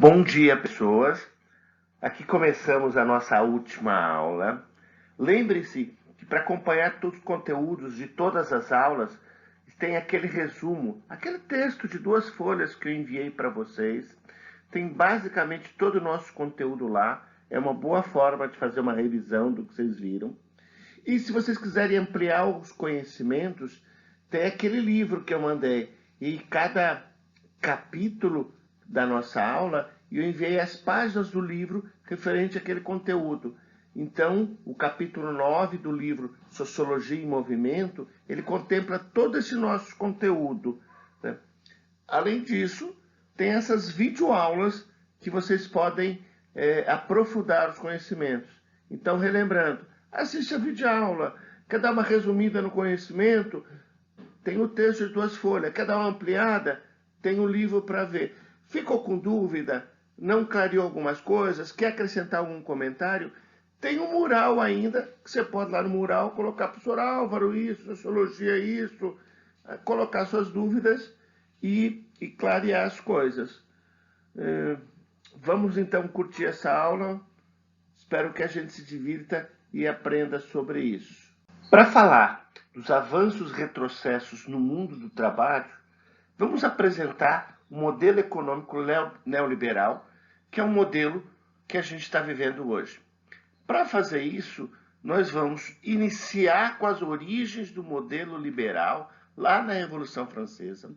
Bom dia, pessoas. Aqui começamos a nossa última aula. Lembre-se que para acompanhar todos os conteúdos de todas as aulas, tem aquele resumo, aquele texto de 2 folhas que eu enviei para vocês. Tem basicamente todo o nosso conteúdo lá. É uma boa forma de fazer uma revisão do que vocês viram. E se vocês quiserem ampliar os conhecimentos, tem aquele livro que eu mandei. E cada capítulo da nossa aula, eu enviei as páginas do livro referente àquele conteúdo. Então, o capítulo 9 do livro Sociologia em Movimento, ele contempla todo esse nosso conteúdo, né? Além disso, tem essas videoaulas que vocês podem aprofundar os conhecimentos. Então, relembrando, assiste a videoaula. Quer dar uma resumida no conhecimento? Tem o texto de 2 folhas. Quer dar uma ampliada? Tem o livro para ver. Ficou com dúvida? Não clareou algumas coisas? Quer acrescentar algum comentário? Tem um mural ainda, que você pode lá no mural colocar, professor Álvaro, isso, sociologia, isso, colocar suas dúvidas e clarear as coisas. Vamos então curtir essa aula. Espero que a gente se divirta e aprenda sobre isso. Para falar dos avanços e retrocessos no mundo do trabalho, vamos apresentar o modelo econômico neoliberal, que é um modelo que a gente está vivendo hoje. Para fazer isso, nós vamos iniciar com as origens do modelo liberal, lá na Revolução Francesa.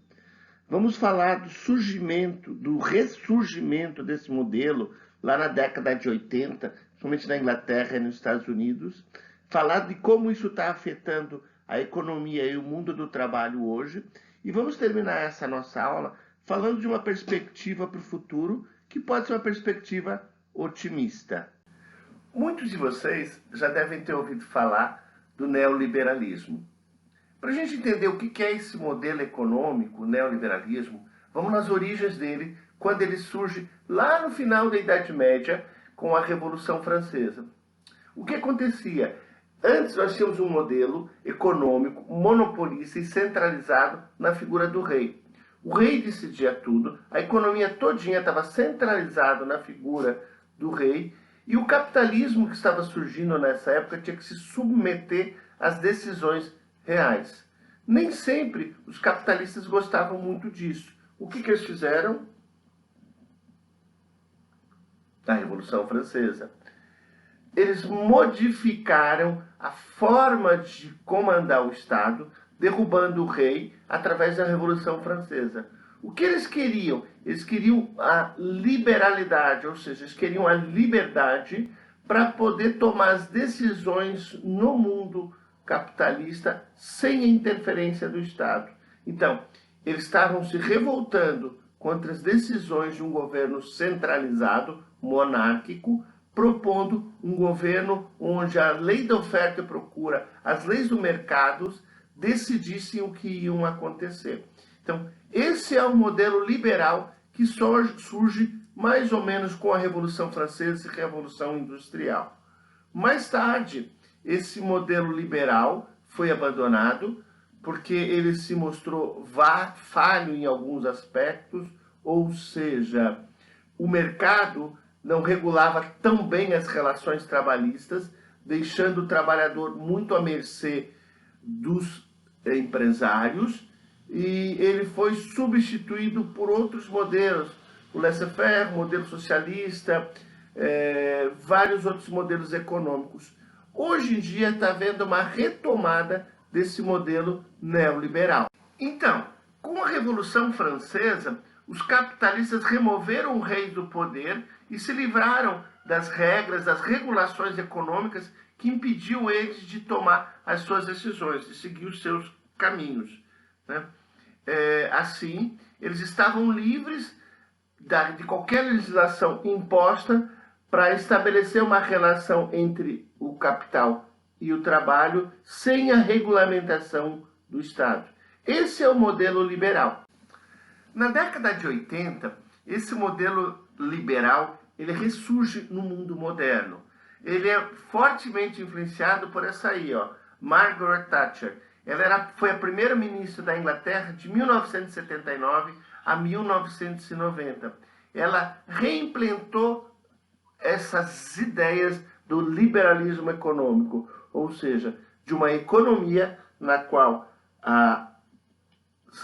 Vamos falar do surgimento, do ressurgimento desse modelo, lá na década de 80, principalmente na Inglaterra e nos Estados Unidos. Falar de como isso está afetando a economia e o mundo do trabalho hoje. E vamos terminar essa nossa aula falando de uma perspectiva para o futuro, que pode ser uma perspectiva otimista. Muitos de vocês já devem ter ouvido falar do neoliberalismo. Para a gente entender o que é esse modelo econômico, o neoliberalismo, vamos nas origens dele, quando ele surge lá no final da Idade Média, com a Revolução Francesa. O que acontecia? Antes nós tínhamos um modelo econômico monopolista e centralizado na figura do rei. O rei decidia tudo, a economia todinha estava centralizada na figura do rei, e o capitalismo que estava surgindo nessa época tinha que se submeter às decisões reais. Nem sempre os capitalistas gostavam muito disso. O que eles fizeram? Na Revolução Francesa. Eles modificaram a forma de comandar o Estado, derrubando o rei através da Revolução Francesa. O que eles queriam? Eles queriam a liberalidade, ou seja, eles queriam a liberdade para poder tomar as decisões no mundo capitalista sem a interferência do Estado. Então, eles estavam se revoltando contra as decisões de um governo centralizado, monárquico, propondo um governo onde a lei da oferta e procura, as leis do mercado, decidissem o que iam acontecer. Então, esse é o modelo liberal que surge mais ou menos com a Revolução Francesa e a Revolução Industrial. Mais tarde, esse modelo liberal foi abandonado porque ele se mostrou falho em alguns aspectos, ou seja, o mercado não regulava tão bem as relações trabalhistas, deixando o trabalhador muito à mercê dos empresários, e ele foi substituído por outros modelos, o laissez-faire, o modelo socialista, vários outros modelos econômicos. Hoje em dia está havendo uma retomada desse modelo neoliberal. Então, com a Revolução Francesa, os capitalistas removeram o rei do poder e se livraram das regras, das regulações econômicas que impediam eles de tomar as suas decisões, de seguir os seus caminhos, né? Assim, eles estavam livres de qualquer legislação imposta para estabelecer uma relação entre o capital e o trabalho sem a regulamentação do Estado. Esse é o modelo liberal. Na década de 80, esse modelo liberal ele ressurge no mundo moderno. Ele é fortemente influenciado por essa aí, Margaret Thatcher. Ela foi a primeira-ministra da Inglaterra de 1979 a 1990. ela reimplantou essas ideias do liberalismo econômico, ou seja, de uma economia na qual as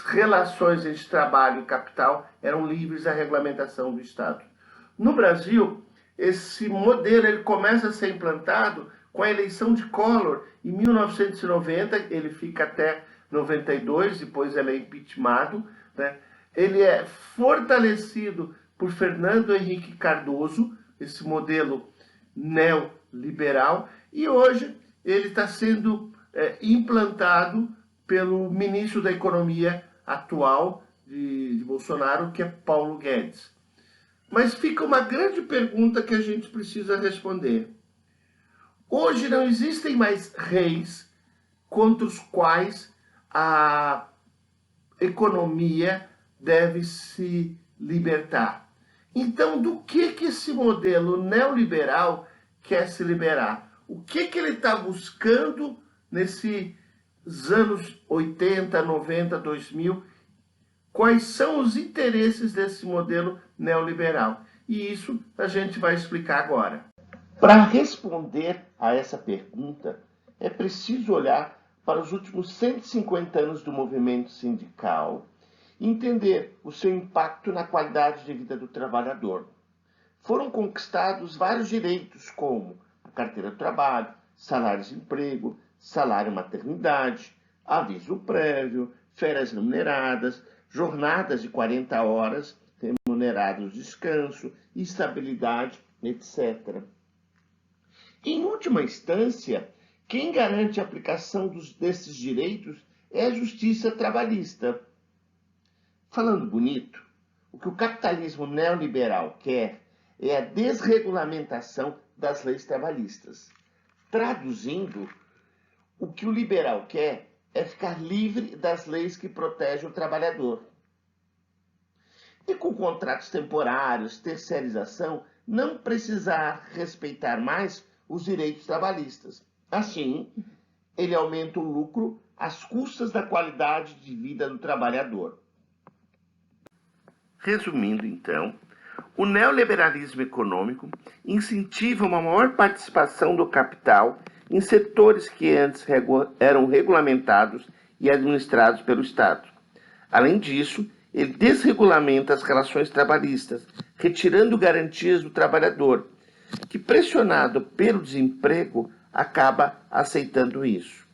relações entre trabalho e capital eram livres da regulamentação do Estado. No Brasil, esse modelo ele começa a ser implantado com a eleição de Collor em 1990, ele fica até 92, depois ele é impeachmentado, né? Ele é fortalecido por Fernando Henrique Cardoso, esse modelo neoliberal, e hoje ele está sendo implantado pelo ministro da Economia atual de Bolsonaro, que é Paulo Guedes. Mas fica uma grande pergunta que a gente precisa responder. Hoje não existem mais reis contra os quais a economia deve se libertar. Então, do que esse modelo neoliberal quer se liberar? O que ele está buscando nesses anos 80, 90, 2000? Quais são os interesses desse modelo neoliberal? E isso a gente vai explicar agora. Para responder a essa pergunta, é preciso olhar para os últimos 150 anos do movimento sindical e entender o seu impacto na qualidade de vida do trabalhador. Foram conquistados vários direitos, como a carteira de trabalho, salários de emprego, salário maternidade, aviso prévio, férias remuneradas, jornadas de 40 horas, remunerados descanso, estabilidade, etc. Em última instância, quem garante a aplicação desses direitos é a justiça trabalhista. Falando bonito, o que o capitalismo neoliberal quer é a desregulamentação das leis trabalhistas. Traduzindo, o que o liberal quer é ficar livre das leis que protegem o trabalhador. E com contratos temporários, terceirização, não precisar respeitar mais os direitos trabalhistas. Assim, ele aumenta o lucro às custas da qualidade de vida do trabalhador. Resumindo, então, o neoliberalismo econômico incentiva uma maior participação do capital em setores que antes eram regulamentados e administrados pelo Estado. Além disso, ele desregulamenta as relações trabalhistas, retirando garantias do trabalhador, que, pressionado pelo desemprego, acaba aceitando isso.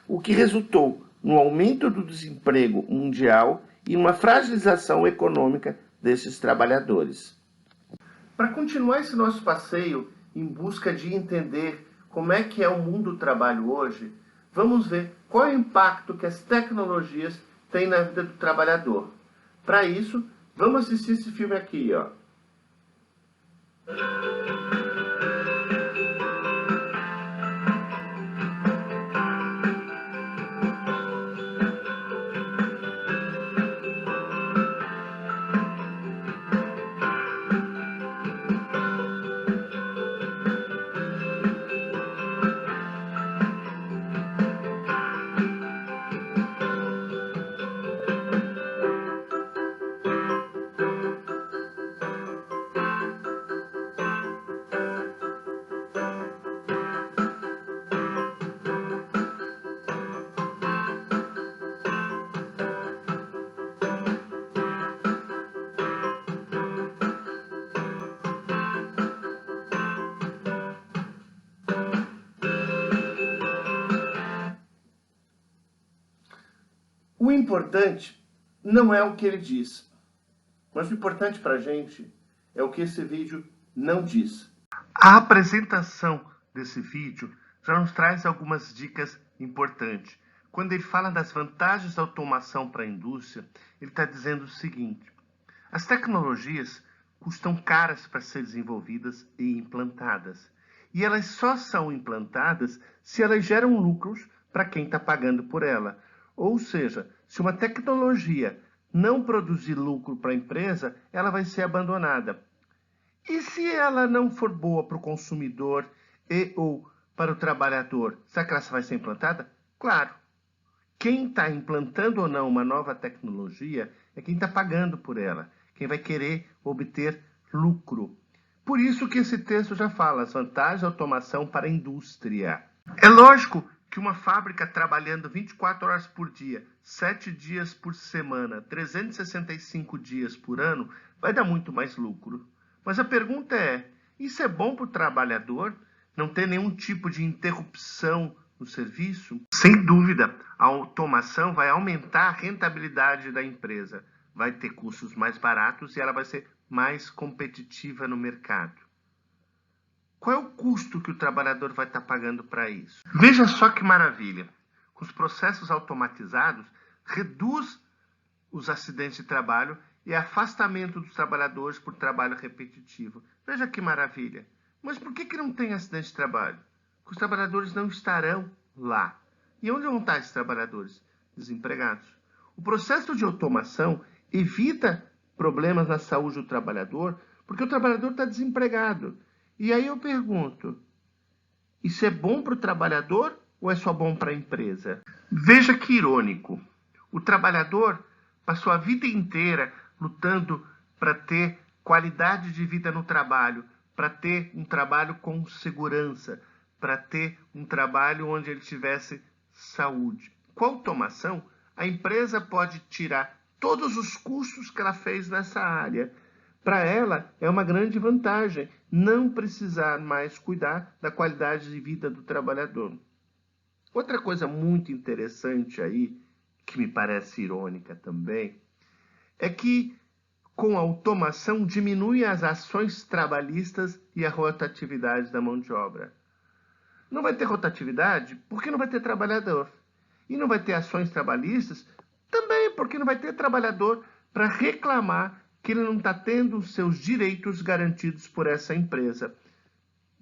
O que resultou no aumento do desemprego mundial e uma fragilização econômica desses trabalhadores. Para continuar esse nosso passeio em busca de entender como é que é o mundo do trabalho hoje, vamos ver qual é o impacto que as tecnologias têm na vida do trabalhador. Para isso, vamos assistir esse filme aqui, ó. O importante não é o que ele diz, mas o importante para a gente é o que esse vídeo não diz. A apresentação desse vídeo já nos traz algumas dicas importantes. Quando ele fala das vantagens da automação para a indústria, ele está dizendo o seguinte: as tecnologias custam caras para ser desenvolvidas e implantadas. E elas só são implantadas se elas geram lucros para quem está pagando por ela. Ou seja, se uma tecnologia não produzir lucro para a empresa, ela vai ser abandonada. E se ela não for boa para o consumidor e ou para o trabalhador, será que ela vai ser implantada? Claro. Quem está implantando ou não uma nova tecnologia é quem está pagando por ela, quem vai querer obter lucro. Por isso que esse texto já fala, as vantagens da automação para a indústria. É lógico que uma fábrica trabalhando 24 horas por dia, 7 dias por semana, 365 dias por ano, vai dar muito mais lucro. Mas a pergunta é, isso é bom para o trabalhador? Não ter nenhum tipo de interrupção no serviço? Sem dúvida, a automação vai aumentar a rentabilidade da empresa. Vai ter custos mais baratos e ela vai ser mais competitiva no mercado. Qual é o custo que o trabalhador vai estar pagando para isso? Veja só que maravilha. Com os processos automatizados, reduz os acidentes de trabalho e afastamento dos trabalhadores por trabalho repetitivo. Veja que maravilha. Mas por que não tem acidente de trabalho? Porque os trabalhadores não estarão lá. E onde vão estar esses trabalhadores? Desempregados. O processo de automação evita problemas na saúde do trabalhador, porque o trabalhador está desempregado. E aí eu pergunto, isso é bom para o trabalhador ou é só bom para a empresa? Veja que irônico. O trabalhador passou a vida inteira lutando para ter qualidade de vida no trabalho, para ter um trabalho com segurança, para ter um trabalho onde ele tivesse saúde. Com a automação, a empresa pode tirar todos os custos que ela fez nessa área. Para ela, é uma grande vantagem não precisar mais cuidar da qualidade de vida do trabalhador. Outra coisa muito interessante aí, que me parece irônica também, é que com a automação diminui as ações trabalhistas e a rotatividade da mão de obra. Não vai ter rotatividade porque não vai ter trabalhador. E não vai ter ações trabalhistas também porque não vai ter trabalhador para reclamar que ele não está tendo os seus direitos garantidos por essa empresa.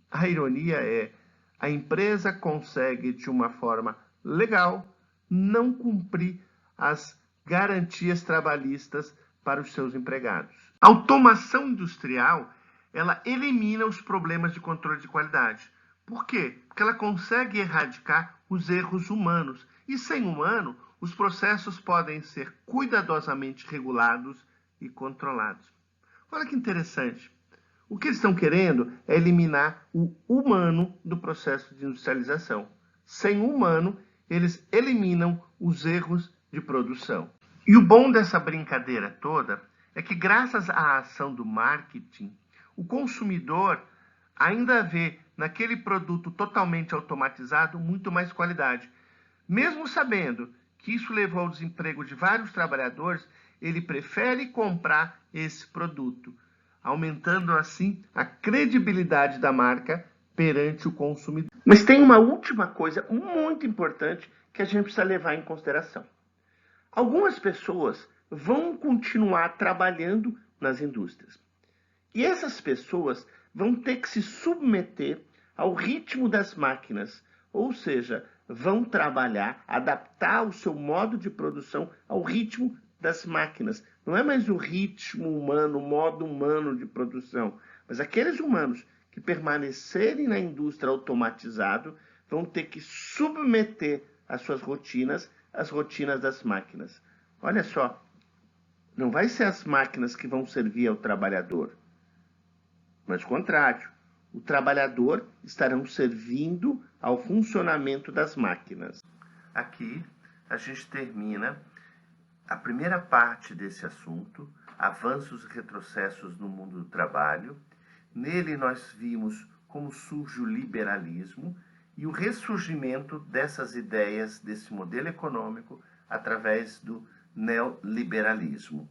A ironia é, a empresa consegue, de uma forma legal, não cumprir as garantias trabalhistas para os seus empregados. A automação industrial, ela elimina os problemas de controle de qualidade. Por quê? Porque ela consegue erradicar os erros humanos. E sem humano, os processos podem ser cuidadosamente regulados e controlados. Olha que interessante. O que eles estão querendo é eliminar o humano do processo de industrialização. Sem o humano, eles eliminam os erros de produção. E o bom dessa brincadeira toda é que, graças à ação do marketing, o consumidor ainda vê naquele produto totalmente automatizado muito mais qualidade. Mesmo sabendo que isso levou ao desemprego de vários trabalhadores, ele prefere comprar esse produto, aumentando assim a credibilidade da marca perante o consumidor. Mas tem uma última coisa muito importante que a gente precisa levar em consideração. Algumas pessoas vão continuar trabalhando nas indústrias. E essas pessoas vão ter que se submeter ao ritmo das máquinas, ou seja, vão trabalhar, adaptar o seu modo de produção ao ritmo das máquinas. Não é mais o ritmo humano, o modo humano de produção, mas aqueles humanos que permanecerem na indústria automatizado vão ter que submeter as suas rotinas às rotinas das máquinas. Olha só, não vai ser as máquinas que vão servir ao trabalhador, mas o contrário. O trabalhador estarão servindo ao funcionamento das máquinas. Aqui a gente termina a primeira parte desse assunto, avanços e retrocessos no mundo do trabalho. Nele nós vimos como surge o liberalismo e o ressurgimento dessas ideias, desse modelo econômico, através do neoliberalismo.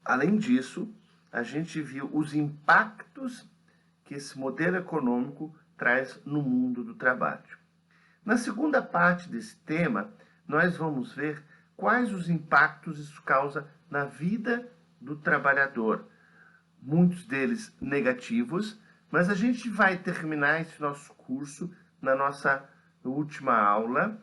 Além disso, a gente viu os impactos que esse modelo econômico traz no mundo do trabalho. Na segunda parte desse tema, nós vamos ver quais os impactos isso causa na vida do trabalhador. Muitos deles negativos, mas a gente vai terminar esse nosso curso na nossa última aula,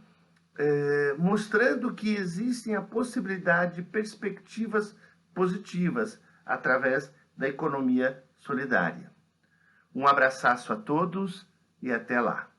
mostrando que existem a possibilidade de perspectivas positivas através da economia solidária. Um abraço a todos e até lá.